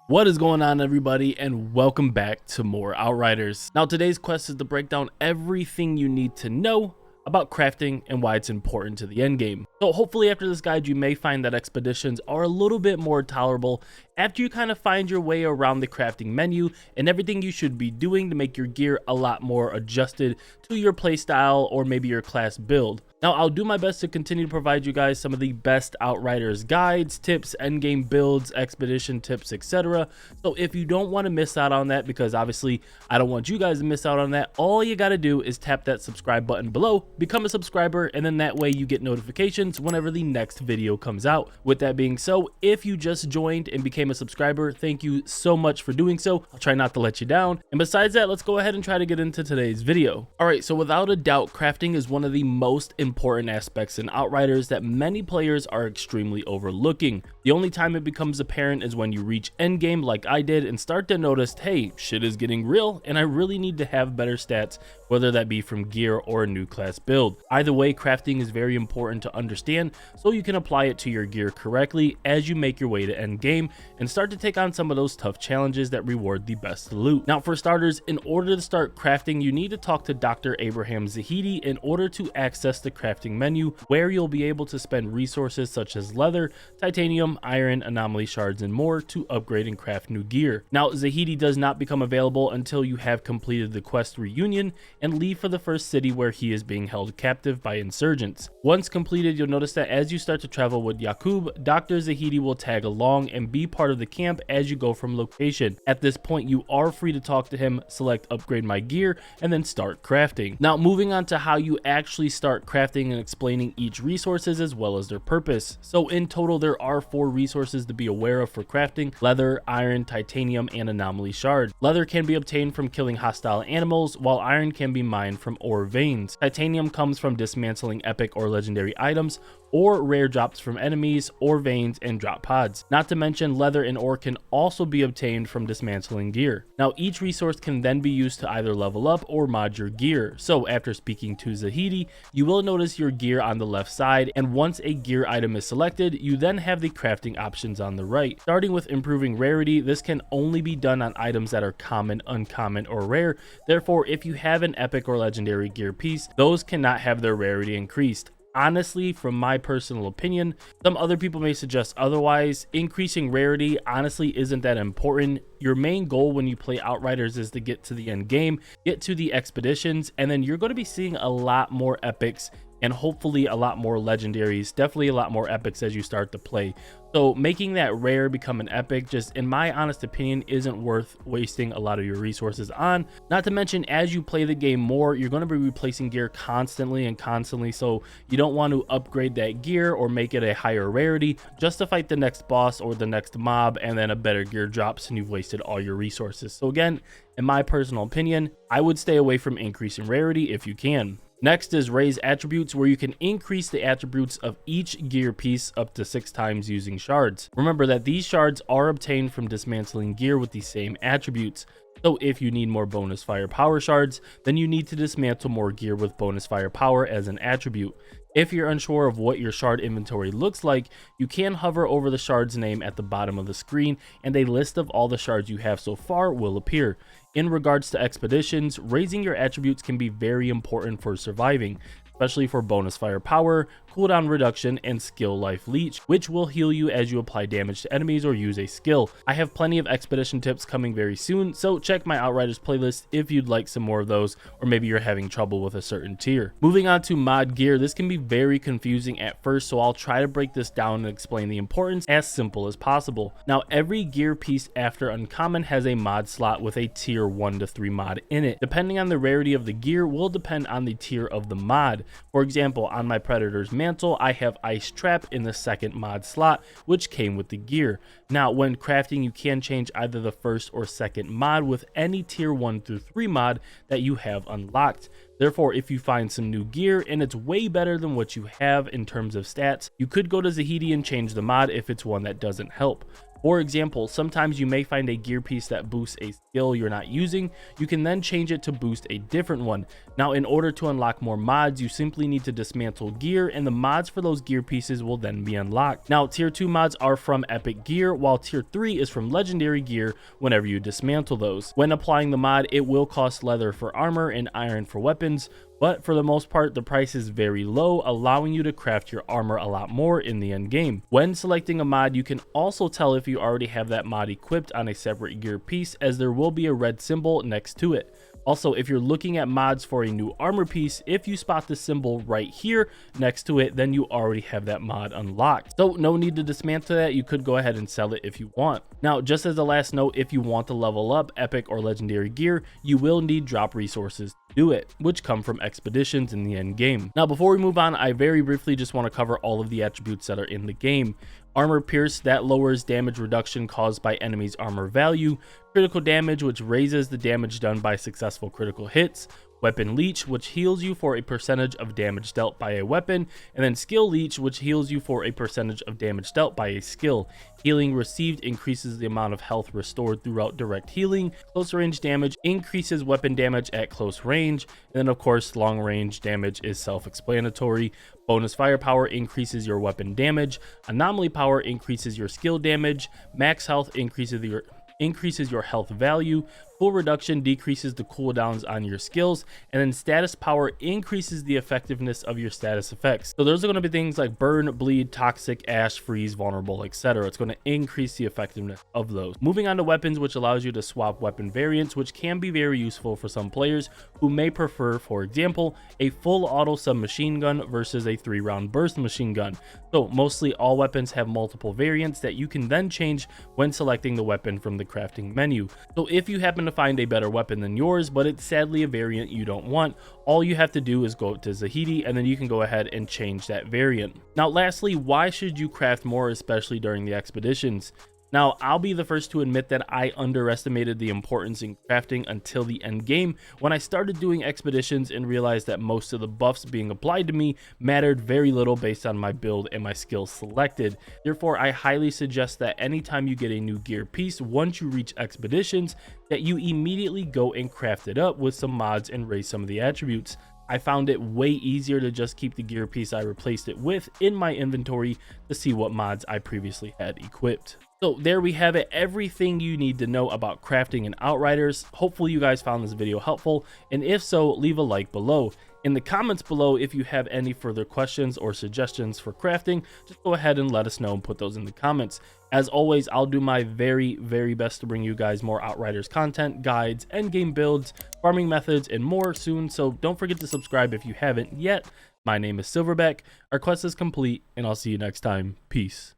What is going on, everybody, and welcome back to more Outriders. Now, today's quest is to break down everything you need to know about crafting and why it's important to the end game. So hopefully after this guide, you may find that expeditions are a little bit more tolerable after you kind of find your way around the crafting menu and everything you should be doing to make your gear a lot more adjusted to your playstyle or maybe your class build. Now, I'll do my best to continue to provide you guys some of the best Outriders guides, tips, endgame builds, expedition tips, etc. So if you don't want to miss out on that, because obviously I don't want you guys to miss out on that, all you got to do is tap that subscribe button below, become a subscriber, and then that way you get notifications whenever the next video comes out. With that being so, if you just joined and became a subscriber, thank you so much for doing so. I'll try not to let you down. And besides that, let's go ahead and try to get into today's video. All right, so without a doubt, crafting is one of the most important aspects in Outriders that many players are extremely overlooking. The only time it becomes apparent is when you reach endgame like I did and start to notice, hey, shit is getting real and I really need to have better stats, whether that be from gear or a new class build. Either way, crafting is very important to understand so you can apply it to your gear correctly as you make your way to endgame and start to take on some of those tough challenges that reward the best loot. Now, for starters, in order to start crafting, you need to talk to Dr. Abraham Zahidi in order to access the crafting menu, where you'll be able to spend resources such as leather, titanium, iron, anomaly shards, and more to upgrade and craft new gear. Now, Zahidi does not become available until you have completed the quest reunion and leave for the first city where he is being held captive by insurgents. Once completed, you'll notice that as you start to travel with Yaqub, Dr. Zahidi will tag along and be part of the camp as you go from location. At this point, you are free to talk to him, select upgrade my gear, and then start crafting. Now, moving on to how you actually start crafting and explaining each resources as well as their purpose. So in total, there are 4 resources to be aware of for crafting: leather, iron, titanium, and anomaly shards. Leather can be obtained from killing hostile animals, while iron can be mined from ore veins. Titanium comes from dismantling epic or legendary items, or rare drops from enemies, ore veins, and drop pods. Not to mention, leather and ore can also be obtained from dismantling gear. Now, each resource can then be used to either level up or mod your gear. So after speaking to Zahidi, you will notice your gear on the left side, and once a gear item is selected, you then have the crafting options on the right. Starting with improving rarity, this can only be done on items that are common, uncommon, or rare. Therefore, if you have an epic or legendary gear piece, those cannot have their rarity increased. Honestly, from my personal opinion, some other people may suggest otherwise. Increasing rarity honestly isn't that important. Your main goal when you play Outriders is to get to the end game, get to the expeditions, and then you're going to be seeing a lot more epics and hopefully a lot more legendaries, definitely a lot more epics as you start to play. So making that rare become an epic, just in my honest opinion, isn't worth wasting a lot of your resources on. Not to mention, as you play the game more, you're going to be replacing gear constantly, so you don't want to upgrade that gear or make it a higher rarity just to fight the next boss or the next mob, and then a better gear drops and you've wasted all your resources. So again, in my personal opinion, I would stay away from increasing rarity if you can. Next is raise attributes, where you can increase the attributes of each gear piece up to 6 times using shards. Remember that these shards are obtained from dismantling gear with the same attributes. So if you need more bonus firepower shards, then you need to dismantle more gear with bonus firepower as an attribute. If you're unsure of what your shard inventory looks like, you can hover over the shard's name at the bottom of the screen and a list of all the shards you have so far will appear. In regards to expeditions, raising your attributes can be very important for surviving, especially for bonus firepower, cooldown reduction, and skill life leech, which will heal you as you apply damage to enemies or use a skill. I have plenty of expedition tips coming very soon, so check my Outriders playlist if you'd like some more of those, or maybe you're having trouble with a certain tier. Moving on to mod gear, this can be very confusing at first, so I'll try to break this down and explain the importance as simple as possible. Now, every gear piece after uncommon has a mod slot with a tier 1 to 3 mod in it. Depending on the rarity of the gear will depend on the tier of the mod. For example, on my Predator's mantle, I have Ice Trap in the 2nd mod slot, which came with the gear. Now, when crafting, you can change either the 1st or 2nd mod with any tier 1 through 3 mod that you have unlocked. Therefore, if you find some new gear and it's way better than what you have in terms of stats, you could go to Zahidi and change the mod if it's one that doesn't help. For example, sometimes you may find a gear piece that boosts a skill you're not using. You can then change it to boost a different one. Now, in order to unlock more mods, you simply need to dismantle gear, and the mods for those gear pieces will then be unlocked. Now, tier 2 mods are from epic gear, while tier 3 is from legendary gear whenever you dismantle those. When applying the mod, it will cost leather for armor and iron for weapons, but for the most part, the price is very low, allowing you to craft your armor a lot more in the end game. When selecting a mod, you can also tell if you already have that mod equipped on a separate gear piece, as there will be a red symbol next to it. Also, if you're looking at mods for a new armor piece, if you spot the symbol right here next to it, then you already have that mod unlocked. So no need to dismantle that. You could go ahead and sell it if you want. Now, just as a last note, if you want to level up epic or legendary gear, you will need drop resources to do it, which come from expeditions in the end game. Now, before we move on, I very briefly just want to cover all of the attributes that are in the game. Armor Pierce, that lowers damage reduction caused by enemies' armor value. Critical damage, which raises the damage done by successful critical hits. Weapon Leech, which heals you for a percentage of damage dealt by a weapon. And then Skill Leech, which heals you for a percentage of damage dealt by a skill. Healing received increases the amount of health restored throughout direct healing. Close range damage increases weapon damage at close range. And then of course, long range damage is self-explanatory. Bonus firepower increases your weapon damage. Anomaly power increases your skill damage. Max health increases your health value. Full reduction decreases the cooldowns on your skills, and then status power increases the effectiveness of your status effects. So those are going to be things like burn, bleed, toxic, ash, freeze, vulnerable, etc. It's going to increase the effectiveness of those. Moving on to weapons, which allows you to swap weapon variants, which can be very useful for some players who may prefer, for example, a full auto submachine gun versus a 3-round burst machine gun. So mostly all weapons have multiple variants that you can then change when selecting the weapon from the crafting menu. So if you happen to find a better weapon than yours, but it's sadly a variant you don't want, all you have to do is go to Zahedi, and then you can go ahead and change that variant. Now lastly, why should you craft more, especially during the expeditions? Now, I'll be the first to admit that I underestimated the importance in crafting until the end game, when I started doing expeditions and realized that most of the buffs being applied to me mattered very little based on my build and my skills selected. Therefore, I highly suggest that anytime you get a new gear piece, once you reach expeditions, that you immediately go and craft it up with some mods and raise some of the attributes. I found it way easier to just keep the gear piece I replaced it with in my inventory to see what mods I previously had equipped. So there we have it, everything you need to know about crafting in Outriders. Hopefully you guys found this video helpful, and if so, leave a like below. In the comments below, if you have any further questions or suggestions for crafting, just go ahead and let us know and put those in the comments. As always, I'll do my very best to bring you guys more Outriders content, guides, endgame builds, farming methods, and more soon, so don't forget to subscribe if you haven't yet. My name is Silverback, our quest is complete, and I'll see you next time. Peace.